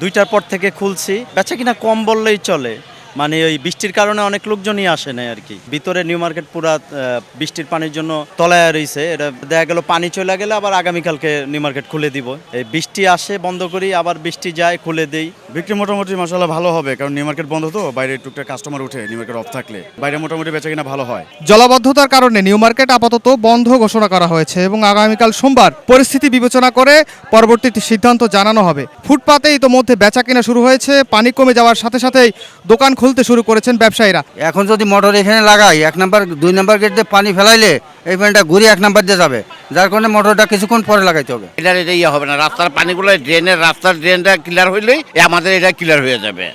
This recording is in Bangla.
2টার পর থেকে খুলছি, বেচা কিনা কম বললেই চলে। মানে ওই বৃষ্টির কারণে অনেক লোকজনই আসে না আর কি। ভিতরে নিউ মার্কেট পুরা বৃষ্টির পানির জন্য তলায় রয়েছে। এটা দেখা গেল পানি চলে গেলে আবার আগামীকালকে নিউ মার্কেট খুলে দিব। এই বৃষ্টি আসে বন্ধ করি, আবার বৃষ্টি যায় খুলে দেই। বিক্রি মোটামুটি মাশাআল্লাহ ভালো হবে, কারণ নিউ মার্কেট বন্ধ তো, বাইরে টুকটাক কাস্টমার উঠে। নিউ মার্কেট অফ থাকলে বাইরে মোটামুটি বেচা কিনা ভালো হয়। জলাবদ্ধতার কারণে নিউ মার্কেট আপাতত বন্ধ ঘোষণা করা হয়েছে এবং আগামীকাল সোমবার পরিস্থিতি বিবেচনা করে পরবর্তী সিদ্ধান্ত জানানো হবে। ফুটপাতে ইতোমধ্যে বেচা কিনা শুরু হয়েছে। পানি কমে যাওয়ার সাথে সাথেই দোকান খুলতে শুরু করেছেন ব্যবসায়ীরা। এখন যদি মোটর এখানে লাগাই, 1 নাম্বার 2 নাম্বার গেট দিয়ে পানি ফেলাইলে এই পানিটা ঘুরে 1 নাম্বার দিয়ে যাবে, যার কারণে মোটরটা কিছুক্ষণ পরে লাগাইতে হবে। এটা ইয়ে হবে না, রাস্তার পানিগুলো রাস্তার ড্রেনটা ক্লিয়ার হইলেই আমাদের এটা ক্লিয়ার হয়ে যাবে।